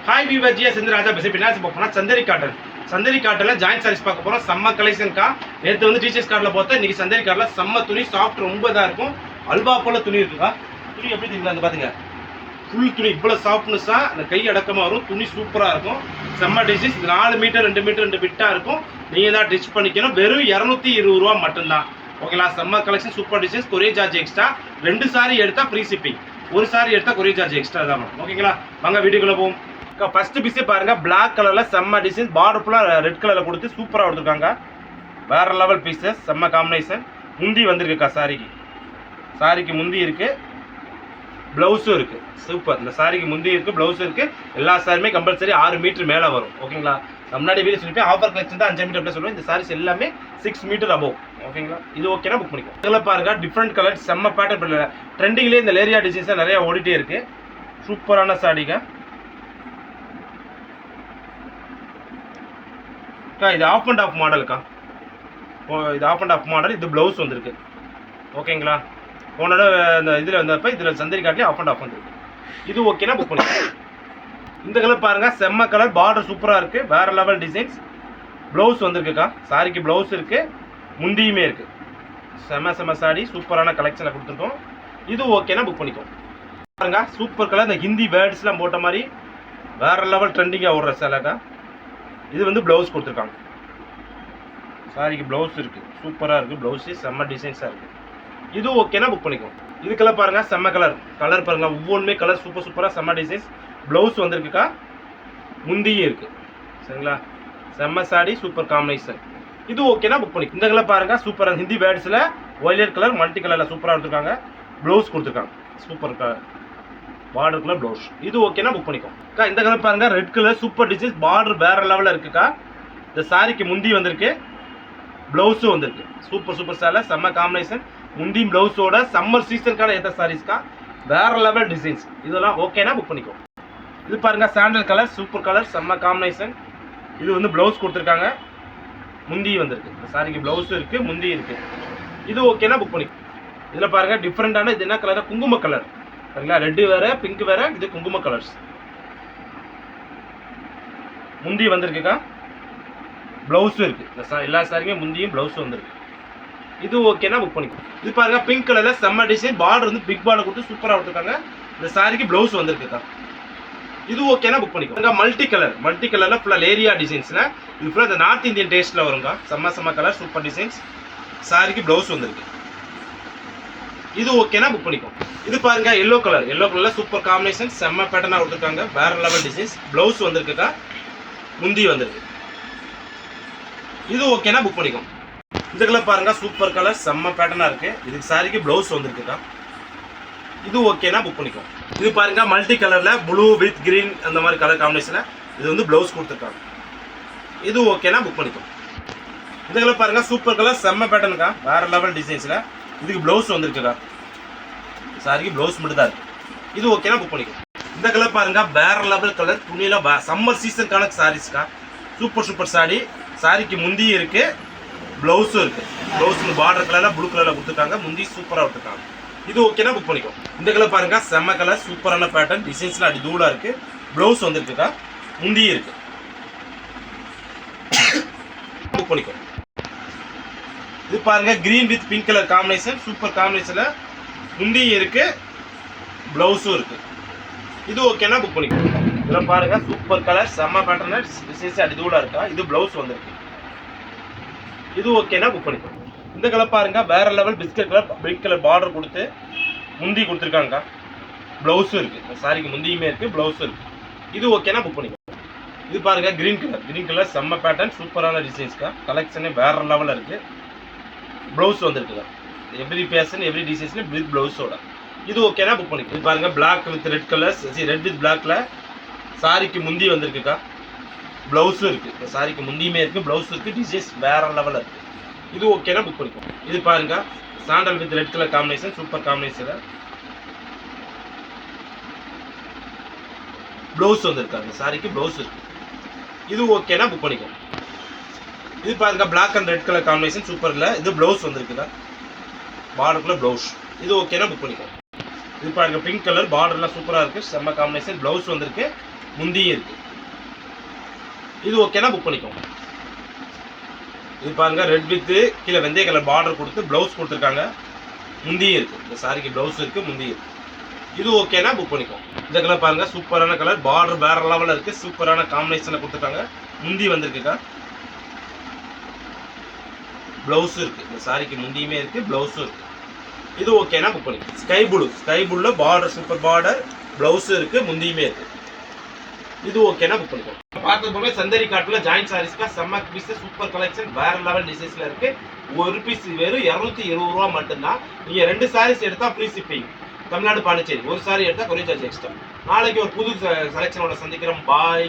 Hi viewer GS இந்த ராஜா பேசி பின்னாடி போனால் சந்தேரி காட்டன் ஜாயின்ட் சாரீஸ் பார்க்க போகிறோம். செம்ம கலெக்ஷன்க்கா. நேற்று வந்து டீச்சர்ஸ் கார்டில் பார்த்தா இன்றைக்கி சந்தேரி கார்டில் செம்ம துணி, சாஃப்ட் ரொம்ப இதாக இருக்கும். அல்வா போல் துணி இருக்குக்கா. துணி எப்படி தெரியுங்களா? அந்த பார்த்துங்க, ஃபுல் துணி இவ்வளோ சாஃப்ட்னஸாக, அந்த கை அடக்கமாக வரும். துணி சூப்பராக இருக்கும். செம்ம டிசைன்ஸ். 4 மீட்டர் 2 மீட்டர் 2 பிட்டாக இருக்கும். நீங்கள் தான் டிச் பண்ணிக்கணும். வெறும் 220 ரூபா மட்டும்தான். ஓகேங்களா? செம்ம collection, super designs. Courier charge extra. 2 sorry எடுத்தால் ஃப்ரீ ஷிப்பிங், 1 சாரி எடுத்தால் கொரியர் சார்ஜ் எக்ஸ்ட்ரா தான். ஓகேங்களா? வாங்க வீடியோக்குள்ளே போவோம். ஃபர்ஸ்ட் பீஸே பாருங்க, பிளாக் கலர்ல செம்ம டிசைன், பார்டர் ஃபுல்லா ரெட் கலர்ல கொடுத்து சூப்பரா கொடுத்துருக்காங்க. வேற லெவல் பீஸஸ், செம்ம காம்பினேஷன். முந்தி வந்திருக்குக்கா. சாரிக்கு முந்தி இருக்கு, பிளவுஸும் இருக்கு. சூப்பர். இந்த சாரிக்கு முந்தி இருக்கு, பிளவுஸ் இருக்கு. எல்லா சாரியுமே கம்பல்சரி 6 மீட்டர் மேல வரும். ஓகேங்களா? முன்னாடி வீடியோ சொல்லிப்பேன், ஆஃபர் கலெக்ஷன் தான் 5 மீட்டர் அப்படி சொல்லுவேன். இந்த சாரீஸ் எல்லாமே 6 மீட்டர் அபோவ். ஓகேங்களா? இது ஓகேனா புக் பண்ணிக்கோ. இதில் பாருங்க, டிஃப்ரெண்ட் கலர், செம்ம பேட்டர்ன். ட்ரெண்டிங்லேயே இந்த லேரியா டிசைன்ஸ் நிறைய ஓடிட்டே இருக்கு. சூப்பரான சாரிங்க. இது ஆஃப் அண்ட் ஆஃப் மாடலுக்கா. இது ஆஃப் அண்ட் ஆஃப் மாடல். இது ப்ளவுஸ் வந்திருக்கு. ஓகேங்களா? போனோட இந்த இதில் வந்தப்போ இதில் சந்தேரி காட்டிலே ஆஃப் அண்ட் ஆஃப் வந்துருக்கு. இது ஓகேனா புக் பண்ணிக்கலாம். இந்த கலர் பாருங்க, செம்ம கலர், பார்டர் சூப்பராக இருக்குது. வேறு லெவல் டிசைன்ஸ். ப்ளவுஸ் வந்திருக்குக்கா. சாரிக்கு ப்ளவுஸ் இருக்குது, முந்தியுமே இருக்குது. செம்ம சாரி, சூப்பரான கலெக்ஷனில் கொடுத்துருக்கோம். இது ஓகேனா புக் பண்ணிக்கோ. பாருங்க, சூப்பர் கலர். இந்த ஹிந்தி வேர்ட்ஸ்லாம் போட்ட மாதிரி வேறு லெவல் ட்ரெண்டிங்காக ஓடுற சேலைக்கா. இது வந்து ப்ளவுஸ் கொடுத்துருக்காங்க. சாரிக்கு ப்ளவுஸ் இருக்குது, சூப்பராக இருக்குது. ப்ளவுஸு செம்ம டிசைன்ஸாக இருக்குது. இது ஓகேனா புக் பண்ணிக்கோங்க. இதுக்கெல்லாம் பாருங்கள், செம்ம கலர் பாருங்களா. ஒவ்வொன்றுமே கலர் சூப்பராக செம்ம டிசைன்ஸ். ப்ளவுஸ் வந்திருக்குக்கா, முந்தியும் இருக்குது. சரிங்களா? செம்ம சாரி, சூப்பர் காம்பினேஷன். இது ஓகேனா புக் பண்ணிக்கோ. இந்த கலர் பாருங்கள், சூப்பராக ஹிந்தி வேர்ட்ஸில் ஒயலட் கலர், மல்டி கலரில் சூப்பராக எடுத்துருக்காங்க. ப்ளவுஸ் கொடுத்துருக்காங்க, super colour, border colour blouse. இது ஓகேனா புக் பண்ணிக்கோ. இந்த கலர் பாருங்க, red colour, super designs. Border வேற லெவலில் இருக்குக்கா. இந்த சாரிக்கு முந்தி வந்திருக்கு, ப்ளவுஸும் வந்திருக்கு. சூப்பர் சேலை, செம்ம காம்பினேஷன். முந்தியும் ப்ளவுஸோட சம்மர் சீசனுக்கான ஏற்ற சாரீஸ்க்கா. வேற லெவல் டிசைன்ஸ். இதெல்லாம் ஓகேனா புக் பண்ணிக்கோ. இது பாருங்க, சாண்டல் கலர், சூப்பர் கலர், செம்ம காம்பினேஷன். இது வந்து ப்ளவுஸ் கொடுத்துருக்காங்க, முந்தி வந்திருக்கு. இந்த சாரிக்கு ப்ளவுஸும் இருக்கு, முந்தி இருக்கு. இது ஓகேனா புக் பண்ணிக்கோ. இதில் பாருங்க, டிஃப்ரெண்டான இது என்ன கலர்? குங்கும கலர். சரிங்களா? ரெட்டு வேற, பிங்க் வேற, இது குங்கும கலர்ஸ். முந்தி வந்திருக்குக்கா, ப்ளவுஸும் இருக்கு. எல்லா சாரியுமே முந்தியும் ப்ளவுஸும் வந்திருக்கு. இது ஓகேனா புக் பண்ணிக்கோ. இது பாருங்க, பிங்க் கலர்ல செம்ம டிசைன். பார்டர் வந்து பிக் பார்டர் கொடுத்து சூப்பராக கொடுத்துருக்காங்க. இந்த சாரிக்கு ப்ளவுஸ் வந்திருக்குக்கா. இது ஓகேனா புக் பண்ணிக்கோ. மல்டி கலர்ல ஃபுல்லாக லேரியா டிசைன்ஸ்ல. இது ஃபுல்லாக இந்த நார்த் இந்தியன் டேஸ்ட்ல வருங்க. செம்ம கலர், சூப்பர் டிசைன்ஸ். சாரிக்கு ப்ளவுஸ் வந்திருக்கு. இது ஓகேனா புக் பண்ணிக்கோ. இது பாருங்க, எல்லோ கலர்ல சூப்பர் காம்பினேஷன், செம்ம பேட்டர்னா கொடுத்துருக்காங்க. வேற லெவல் டிசைன்ஸ். ப்ளவுஸ் வந்திருக்குக்கா, முந்தி வந்திருக்கு. இது ஓகேனா புக் பண்ணிக்கோ. இந்த கலர் பாருங்க, சூப்பர் கலர், செம்ம பேட்டர்னா இருக்கு. இதுக்கு சாரிக்கு ப்ளவுஸ் வந்திருக்குக்கா. இது ஓகேனா புக் பண்ணிக்கோ. இது பாருங்க, மல்டி கலர்ல ப்ளூ வித் கிரீன் அந்த மாதிரி கலர் காம்பினேஷன்ல இது வந்து ப்ளவுஸ் கொடுத்துருக்காங்க. இது ஓகேனா புக் பண்ணிக்கோ. இந்த கலர் பாருங்க, சூப்பர் கலர், செம்ம பேட்டர்னுக்கா. வேற லெவல் டிசைன்ஸ்ல இதுக்கு ப்ளவுஸ் வந்திருக்குக்கா. சாரிக்கு ப்ளவுஸ் மட்டும் தான் இருக்கு. இது ஓகேனா புக் பண்ணிக்கோ. இந்த கலர் பாருங்க, வேற லெவல் கலர். துணியில சம்மர் சீசனுக்கான சாரீஸ்க்கா. சூப்பர் சாரி. சாரிக்கு முந்தியும் இருக்கு, ப்ளவுஸும் இருக்கு. ப்ளவுஸ் பார்டர் கலர்ல ப்ளூ கலர்ல கொடுத்துருக்காங்க. முந்தி சூப்பராக கொடுத்துருக்காங்க. இது ஓகேனா புக் பண்ணிக்கோ. இந்த கலர் பாருங்க, செம்ம கலர், சூப்பரான பேட்டர்ன். டிசைன்ஸ்லாம் அடி தூளா இருக்கு. ப்ளவுஸ் வந்திருக்குக்கா, முந்தியும் இருக்கு. புக் பண்ணிக்கோ. இது பாருங்க, green with pink colour combination. Super காம்பினேஷன்ல முந்தியும் இருக்கு, ப்ளவுஸும் இருக்கு. இது ஓகேனா புக் பண்ணிக்கோ. இதில் பாருங்க, சூப்பர் கலர், செம்ம பேட்டர்ன், டிசைன்ஸ் அடி தூளா இருக்கா. இது ப்ளவுஸ் வந்திருக்கு. இது ஓகேனா புக் பண்ணிக்கோ. இந்த கலர் பாருங்க, வேற level biscuit colour, pink colour border கொடுத்து முந்தி கொடுத்துருக்காங்க. ப்ளவுஸும் இருக்கு. சாரிக்கு முந்தியுமே இருக்கு, ப்ளவுஸும் இருக்கு. இது ஓகேனா புக் பண்ணிக்கோ. இது பாருங்க, கிரீன் கலர், செம்ம பேட்டர்ன், சூப்பரான டிசைன்ஸ்க்கா. கலெக்ஷனே வேற லெவலில் இருக்கு. ப்ளவுஸ் வந்திருக்குதா. எவ்ரி பேஷன், எவ்ரி டிசைன்ஸ்ல வித் ப்ளவுஸோட. இது ஓகேனா புக் பண்ணிக்கோ. இது பாருங்க, black with red colour, red with பிளாக்ல சாரிக்கு முந்தி வந்திருக்குக்கா. ப்ளவுஸும் இருக்கு. சாரிக்கு முந்தியுமே இருக்கு, ப்ளவுஸ் இருக்கு. டிசைன்ஸ் வேற லெவலில் இருக்கு. இது ஓகேனா புக் பண்ணிக்கோ. இது பாருங்க, sandal with red colour combination, super combination. Blouse வந்திருக்காங்க. சாரிக்கு ப்ளவுஸ் இருக்கு. இது ஓகேனா புக் பண்ணிக்கோ. இது பாருங்க, black and red colour combination, சூப்பர்ல. இது ப்ளவுஸ் வந்திருக்குதா, பார்டருக்குள்ள ப்ளவுஸ். இது ஓகேனா புக் பண்ணிக்கோ. இது பாருங்க, பிங்க் கலர், பார்டர்லாம் சூப்பராக இருக்குது. செம்ம காம்பினேஷன். ப்ளவுஸ் வந்திருக்கு, முந்தியும் இருக்கு. இது ஓகேனா புக் பண்ணிக்கோங்க. இது பாருங்க, ரெட் வித் கீழே வெந்தய கலர் பார்டர் கொடுத்து ப்ளவுஸ் கொடுத்துருக்காங்க. முந்தியும் இருக்கு. இந்த சாரிக்கு ப்ளவுஸ் இருக்கு, முந்தியும் இருக்கு. இது ஓகேனா புக் பண்ணிக்கோங்க. இந்த கலர் பாருங்க, சூப்பரான கலர், பார்டர் வேற லெவலில் இருக்கு. சூப்பரான காம்பினேஷனை கொடுத்துருக்காங்க. முந்தி வந்திருக்குக்கா, ப்ளவுஸ் இருக்கு. இந்த சாரிக்கு முந்தியுமே இருக்கு, ப்ளவுஸும் இருக்கு. இது ஓகேனா புக் பண்ணிக்கோங்க. ஸ்கை ப்ளூல பார்டர், சூப்பர் பார்டர், ப்ளவுஸ் இருக்கு, முந்தியுமே இருக்கு. இது ஓகேனா புக் பண்ணிக்கோங்க. பார்க்க போக சந்தரி காட்டுல ஜாயிண்ட் சாரீஸ்க்கா செம்ம பீஸ், சூப்பர் கலெக்ஷன், வேற லெவல் டிசைன்ஸ்ல இருக்கு. ஒரு பீஸ் வெறும் 220 ரூபா மட்டும்தான். நீங்க 2 சாரீஸ் எடுத்தா ஃப்ரீ ஷிப்பிங், தமிழ்நாடு பாண்டிச்சேரி. ஒரு சாரி எடுத்தா கொரியர் சார்ஜ் எக்ஸ்ட்ரா. நாளைக்கு ஒரு புது செலெக்ஷனோட சந்திக்கிறோம். பாய்.